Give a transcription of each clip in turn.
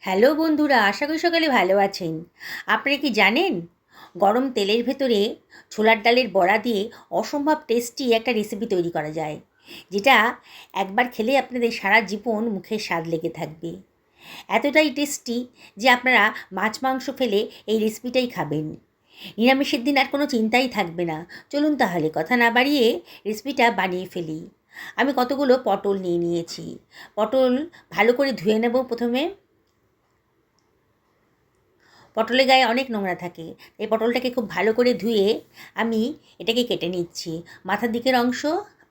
Hello বন্ধুরা, আশা করি সকালে ভালো আছেন। আপনারা কি জানেন গরম তেলের ভেতরে ছোলার ডালের বড়া দিয়ে অসম্ভব টেস্টি একটা রেসিপি তৈরি করা যায়, যেটা একবার খেলে আপনাদের সারা জীবন মুখের স্বাদ লেগে থাকবে। এতটাই টেস্টি যে আপনারা মাছ মাংস ফেলে এই রেসিপিটাই খাবেন। নিরামিষের দিন আর কোনো চিন্তাই থাকবে না। চলুন তাহলে কথা না বাড়িয়ে রেসিপিটা বানিয়ে ফেলি। আমি কতগুলো পটল নিয়ে নিয়েছি। পটল ভালো করে ধুয়ে নেব প্রথমে। পটলের গায়ে অনেক নোংরা থাকে। এই পটলটাকে খুব ভালো করে ধুয়ে আমি এটাকে কেটে নিচ্ছি। মাথার দিকের অংশ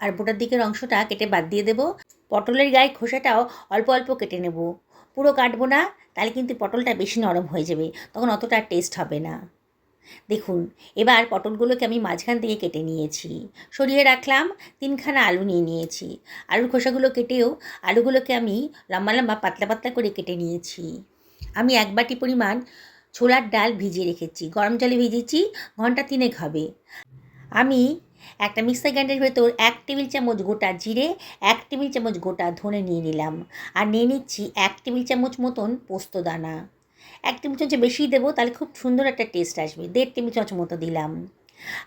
আর বোটার দিকের অংশটা কেটে বাদ দিয়ে দেবো। পটলের গায়ে খোসাটাও অল্প অল্প কেটে নেব। পুরো কাটবো না, তাহলে কিন্তু পটলটা বেশি নরম হয়ে যাবে, তখন অতটা টেস্ট হবে না। দেখুন, এবার পটলগুলোকে আমি মাঝখান থেকে কেটে নিয়েছি, সরিয়ে রাখলাম। তিনখানা আলু নিয়ে নিয়েছি। আলুর খোসাগুলো কেটেও আলুগুলোকে আমি লম্বা লম্বা পাতলা পাতলা করে কেটে নিয়েছি। আমি 1 বাটি পরিমাণ ছোলার ডাল ভিজিয়ে রেখেছি, গরম জলে ভিজিয়েছি, ঘন্টা 3 হবে। আমি একটা মিক্সার গ্রাইন্ডারের ভেতর 1 টেবিল চামচ গোটা জিরে, 1 টেবিল চামচ গোটা ধনে নিয়ে নিলাম। আর নিয়ে নিচ্ছি 1 টেবিল চামচ মতন পোস্ত দানা। 1 টেবিল চামচ বেশিই দেবো, তাহলে খুব সুন্দর একটা টেস্ট আসবে। 1.5 টেবিল চামচ মতো দিলাম।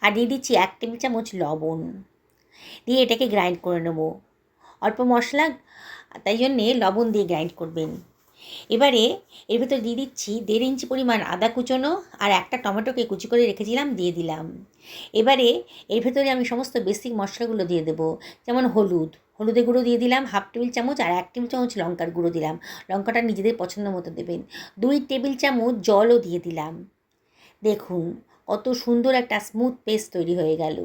আর দিয়ে দিচ্ছি 1 টেবিল চামচ লবণ। দিয়ে এটাকে গ্রাইন্ড করে নেব। অল্প মশলা, তাই জন্যে লবণ দিয়ে গ্রাইন্ড করবেন। এবারে এর ভেতর দিয়ে দিচ্ছি 1.5 ইঞ্চি পরিমাণ আদা কুচোনো, আর একটা টমেটোকে কুচি করে রেখেছিলাম দিয়ে দিলাম। এবারে এর ভেতরে আমি সমস্ত বেসিক মশলাগুলো দিয়ে দেবো। যেমন হলুদের গুঁড়ো দিয়ে দিলাম 1/2 টেবিল চামচ, আর 1 টেবিল চামচ লঙ্কার গুঁড়ো দিলাম। লঙ্কাটা নিজেদের পছন্দ মতো দেবেন। 2 টেবিল চামচ জলও দিয়ে দিলাম। দেখুন কত সুন্দর একটা স্মুথ পেস্ট তৈরি হয়ে গেল।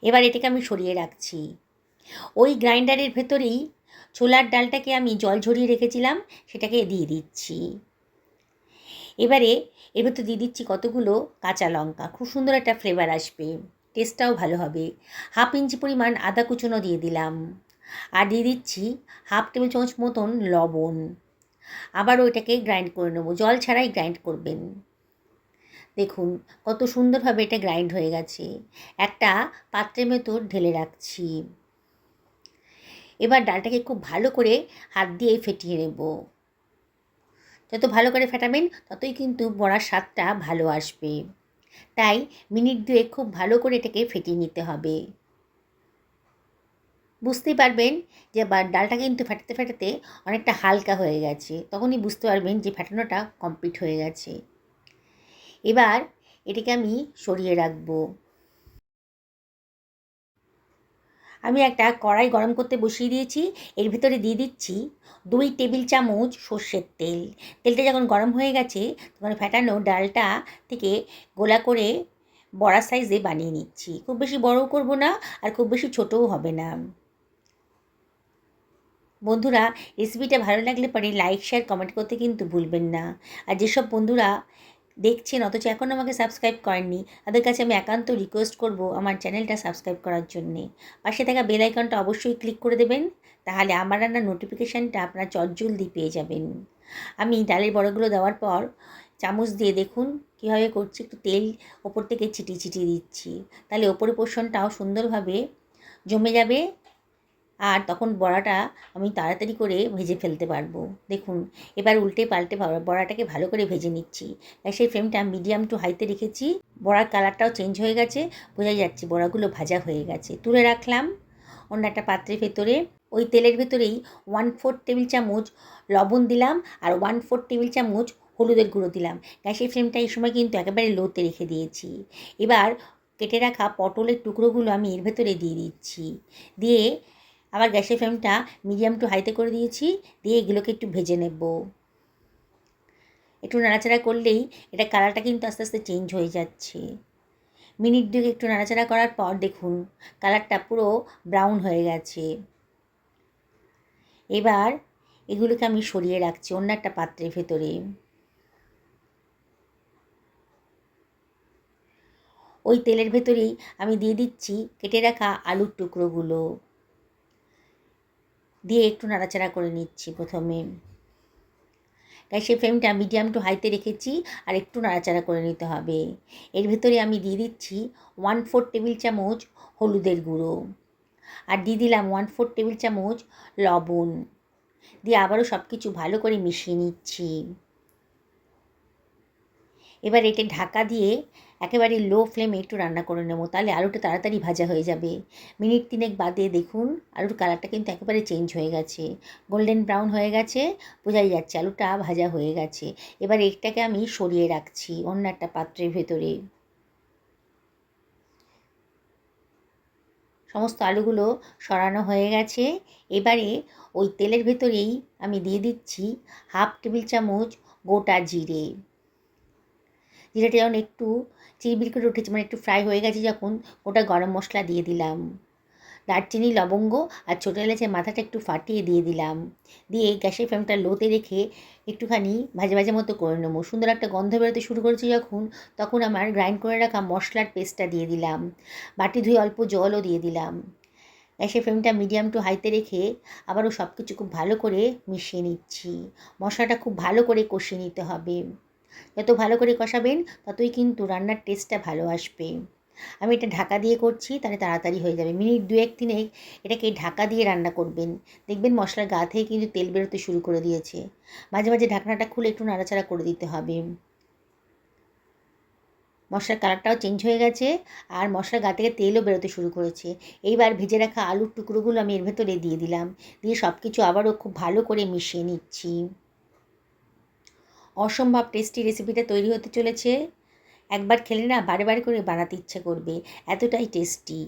এবার এটাকে আমি সরিয়ে রাখছি। ওই গ্রাইন্ডারের ভেতরেই ছোলার ডালটাকে আমি জল ঝরিয়ে রেখেছিলাম, সেটাকে দিয়ে দিচ্ছি। এবারে এর ভেতর দিয়ে দিচ্ছি কতগুলো কাঁচা লঙ্কা, খুব সুন্দর একটা ফ্লেভার আসবে, টেস্টটাও ভালো হবে। 1/2 ইঞ্চি পরিমাণ আদা কুচনো দিয়ে দিলাম। আর দিয়ে দিচ্ছি 1/2 টেবিল চামচ মতন লবণ। আবারও এটাকে গ্রাইন্ড করে নেবো, জল ছাড়াই গ্রাইন্ড করবেন। দেখুন কত সুন্দরভাবে এটা গ্রাইন্ড হয়ে গেছে। একটা পাত্রের ভেতর ঢেলে রাখছি। এবার ডালটাকে খুব ভালো করে হাত দিয়ে ফেটিয়ে নেব। যত ভালো করে ফেটাবেন ততই কিন্তু বড়ার স্বাদটা ভালো আসবে। তাই মিনিট 2 খুব ভালো করে এটাকে ফেটিয়ে নিতে হবে। বুঝতেই পারবেন যে ডালটা কিন্তু ফেটাতে ফেটাতে অনেকটা হালকা হয়ে গেছে, তখনই বুঝতে পারবেন যে ফেটানোটা কমপ্লিট হয়ে গেছে। এবার এটাকে আমি সরিয়ে রাখবো। আমি একটা কড়াই গরম করতে বসিয়ে দিয়েছি। এর ভিতরে দিয়ে দিচ্ছি 2 টেবিল চামচ সর্ষের তেল। তেলটা যখন গরম হয়ে গেছে, তখন ফেটানো ডালটা থেকে গোলা করে বড়া সাইজে বানিয়ে নিচ্ছি। খুব বেশি বড়ও করব না, আর খুব বেশি ছোটও হবে না। বন্ধুরা, রেসিপিটা ভালো লাগলে পরে লাইক শেয়ার কমেন্ট করতে কিন্তু ভুলবেন না। আর যেসব বন্ধুরা দেখছেন অথচ এখনও আমাকে সাবস্ক্রাইব করেননি, তাদের কাছে আমি একান্ত রিকোয়েস্ট করব আমার চ্যানেলটা সাবস্ক্রাইব করার জন্যে। পাশে থাকা বেল আইকনটা অবশ্যই ক্লিক করে দেবেন, তাহলে আমার রান্নার নোটিফিকেশানটা আপনারা চটজলদি পেয়ে যাবেন। আমি ডালের বড়াগুলো দেওয়ার পর চামচ দিয়ে দেখুন কীভাবে করছি, একটু তেল ওপর থেকে ছিটিয়ে ছিটিয়ে দিচ্ছি, তাহলে ওপরের পোর্শনটাও সুন্দরভাবে জমে যাবে। আর তখন বড়াটা আমি তাড়াতাড়ি করে ভেজে ফেলতে পারবো। দেখুন এবার উল্টে পাল্টে বড়াটাকে ভালো করে ভেজে নিচ্ছি। গ্যাসের ফ্লেমটা মিডিয়াম টু হাইতে রেখেছি। বড়ার কালারটাও চেঞ্জ হয়ে গেছে, বোঝাই যাচ্ছে বড়াগুলো ভাজা হয়ে গেছে। তুলে রাখলাম অন্য একটা পাত্রের ভেতরে। ওই তেলের ভেতরেই 1/4 টেবিল চামচ লবণ দিলাম, আর 1/4 টেবিল চামচ হলুদের গুঁড়ো দিলাম। গ্যাসের ফ্লেমটা এই সময় কিন্তু একেবারে লোতে রেখে দিয়েছি। এবার কেটে রাখা পটলের টুকরোগুলো আমি এর ভেতরে দিয়ে দিচ্ছি। দিয়ে আবার গ্যাসের ফ্লেমটা মিডিয়াম টু হাইতে করে দিয়েছি। দিয়ে এগুলোকে একটু ভেজে নেব। একটু নাড়াচাড়া করলেই এটা কালারটা কিন্তু আস্তে আস্তে চেঞ্জ হয়ে যাচ্ছে। মিনিট 2 একটু নাড়াচাড়া করার পর দেখুন কালারটা পুরো ব্রাউন হয়ে গেছে। এবার এগুলোকে আমি সরিয়ে রাখছি অন্য একটা পাত্রের ভেতরে। ওই তেলের ভেতরেই আমি দিয়ে দিচ্ছি কেটে রাখা আলুর টুকরোগুলো। দিয়ে একটু নাড়াচাড়া করে নিচ্ছি প্রথমে। গ্যাসের ফ্লেমটা মিডিয়াম টু হাইতে রেখেছি, আর একটু নাড়াচাড়া করে নিতে হবে। এর ভেতরে আমি দিয়ে দিচ্ছি 1/4 টেবিল চামচ হলুদের গুঁড়ো, আর দিয়ে দিলাম 1/4 টেবিল চামচ লবণ। দিয়ে আবারও সব কিছু ভালো করে মিশিয়ে নিচ্ছি। এবার এটা ঢাকা দিয়ে একেবারে লো ফ্লেমে একটু রান্না করে নেবো, তাহলে আলুটা তাড়াতাড়ি ভাজা হয়ে যাবে। মিনিট 3 বাদে দেখুন আলুর কালারটা কিন্তু একেবারে চেঞ্জ হয়ে গেছে, গোল্ডেন ব্রাউন হয়ে গেছে, বোঝাই যাচ্ছে আলুটা ভাজা হয়ে গেছে। এবার এটাকে আমি সরিয়ে রাখছি অন্য একটা পাত্রের ভেতরে। সমস্ত আলুগুলো সরানো হয়ে গেছে। এবারে ওই তেলের ভেতরেই আমি দিয়ে দিচ্ছি 1/2 টেবিল চামচ গোটা জিরে। জিরাটা যখন একটু চিরবির করে উঠেছে, মানে একটু ফ্রাই হয়ে গেছে যখন, গোটা গরম মশলা দিয়ে দিলাম। দারচিনি, লবঙ্গ আর ছোটো এলাচের মাথাটা একটু ফাটিয়ে দিয়ে দিলাম। দিয়ে গ্যাসের ফ্লেমটা লোতে রেখে একটুখানি ভাজা ভাজা মতো করে নেবো। সুন্দর একটা গন্ধ বেরোতে শুরু করেছে যখন, তখন আমার গ্রাইন্ড করে রাখা মশলার পেস্টটা দিয়ে দিলাম। বাটি ধুয়ে অল্প জলও দিয়ে দিলাম। গ্যাসের ফ্লেমটা মিডিয়াম টু হাইতে রেখে আবারও সব কিছু খুব ভালো করে মিশিয়ে নিচ্ছি। মশলাটা খুব ভালো করে কষিয়ে নিতে হবে। যত ভালো করে কষাবেন ততই কিন্তু রান্নার টেস্টটা ভালো আসবে। আমি এটা ঢাকা দিয়ে করছি, তাহলে তাড়াতাড়ি হয়ে যাবে। মিনিট 2-3 এটাকে ঢাকা দিয়ে রান্না করবেন। দেখবেন মশলার গা থেকে কিন্তু তেল বেরোতে শুরু করে দিয়েছে। মাঝে মাঝে ঢাকনাটা খুলে একটু নাড়াচাড়া করে দিতে হবে। মশলার কালারটাও চেঞ্জ হয়ে গেছে আর মশলার গা থেকে তেলও বেরোতে শুরু করেছে। এইবার ভেজে রাখা আলুর টুকরোগুলো আমি এর ভেতরে দিয়ে দিলাম। দিয়ে সব কিছু আবারও খুব ভালো করে মিশিয়ে নিচ্ছি। অসম্ভব টেস্টি রেসিপিটা তৈরি হতে চলেছে। একবার খেলে না বারে বারে করে বানাতে ইচ্ছে করবে, এতটাই টেস্টি।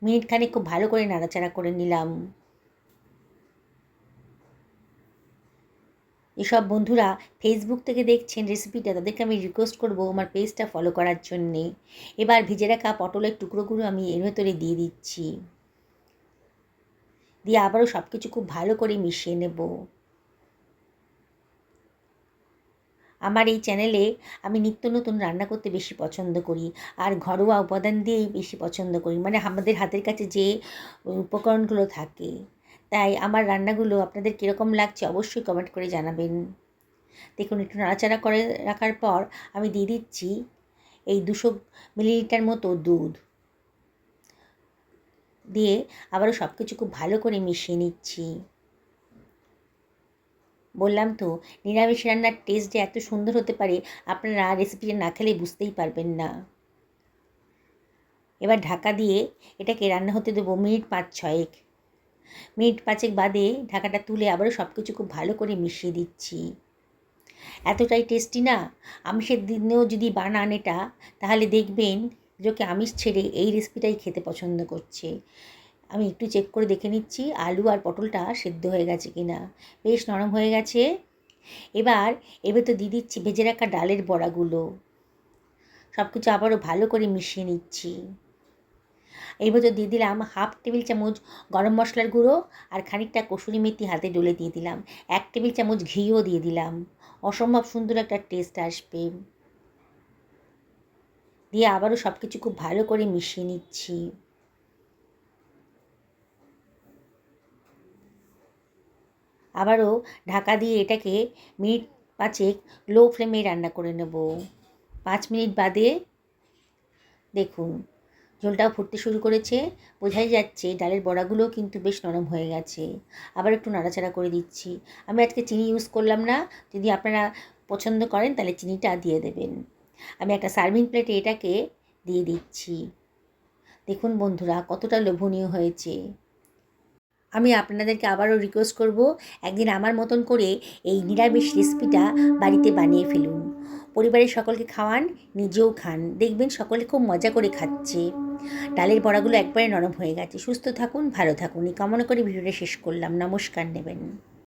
মিনিট খানেক খুব ভালো করে নাড়াচাড়া করে নিলাম। এসব বন্ধুরা ফেসবুক থেকে দেখছেন রেসিপিটা, তাদেরকে আমি রিকোয়েস্ট করব আমার পেজটা ফলো করার জন্যে। এবার ভেজে রাখা পটলের টুকরোগুলো আমি এর ভেতরে দিয়ে দিচ্ছি। দিয়ে আবারও সব কিছু খুব ভালো করে মিশিয়ে নেব। আমার এই চ্যানেলে আমি নিত্য নতুন রান্না করতে বেশি পছন্দ করি, আর ঘরোয়া উপাদান দিয়েই বেশি পছন্দ করি, মানে আমাদের হাতের কাছে যে উপকরণগুলো থাকে। তাই আমার রান্নাগুলো আপনাদের কীরকম লাগছে অবশ্যই কমেন্ট করে জানাবেন। দেখুন একটু নাড়াচাড়া করে রাখার পর আমি দিয়ে দিচ্ছি এই 200 মিলিলিটার মতো দুধ। দিয়ে আবারও সব কিছু খুব ভালো করে মিশিয়ে নিচ্ছি। বললাম তো নিরামিষ রান্নার টেস্ট যে এত সুন্দর হতে পারে, আপনারা রেসিপিটা না খেলে বুঝতেই পারবেন না। এবার ঢাকা দিয়ে এটাকে রান্না হতে দেবো মিনিট 5-6। মিনিট 5 বাদে ঢাকাটা তুলে আবারও সব কিছু খুব ভালো করে মিশিয়ে দিচ্ছি। এতটাই টেস্টি না, আমিষের দিনেও যদি বানান এটা, তাহলে দেখবেন লোকে আমিষ ছেড়ে এই রেসিপিটাই খেতে পছন্দ করছে। আমি একটু চেক করে দেখে নিচ্ছি আলু আর পটলটা সেদ্ধ হয়ে গেছে কি না। বেশ নরম হয়ে গেছে। এবার তো দিয়ে দিচ্ছি ভেজে রাখা ডালের বড়াগুলো। সব কিছু আবারও ভালো করে মিশিয়ে নিচ্ছি। এর ভেতর দিয়ে দিলাম 1/2 টেবিল চামচ গরম মশলার গুঁড়ো আর খানিকটা কসুরি মেথি হাতে ডলে দিয়ে দিলাম। 1 টেবিল চামচ ঘিও দিয়ে দিলাম। অসম্ভব সুন্দর একটা টেস্ট আসবে। দিয়ে আবারও সব কিছু খুব ভালো করে মিশিয়ে নিচ্ছি। আবারও ঢাকা দিয়ে এটাকে মিনিট 5 লো ফ্লেমে রান্না করে নেব। 5 মিনিট বাদে দেখুন ঝোলটাও ফুটতে শুরু করেছে, বোঝাই যাচ্ছে ডালের বড়াগুলোও কিন্তু বেশ নরম হয়ে গেছে। আবার একটু নাড়াচাড়া করে দিচ্ছি। আমি আজকে চিনি ইউজ করলাম না, যদি আপনারা পছন্দ করেন তাহলে চিনিটা দিয়ে দেবেন। আমি একটা সার্ভিং প্লেটে এটাকে দিয়ে দিচ্ছি। দেখুন বন্ধুরা কতটা লোভনীয় হয়েছে। আমি আপনাদেরকে আবারও রিকোয়েস্ট করব, একদিন আমার মতন করে এই নিরামিষ রেসিপিটা বাড়িতে বানিয়ে ফেলুন। পরিবারের সকলকে খাওয়ান, নিজেও খান, দেখবেন সকলে খুব মজা করে খাচ্ছে। ডালের বড়াগুলো একবারে নরম হয়ে গেছে। সুস্থ থাকুন, ভালো থাকুন এই কামনা করে ভিডিওটা শেষ করলাম। নমস্কার নেবেন।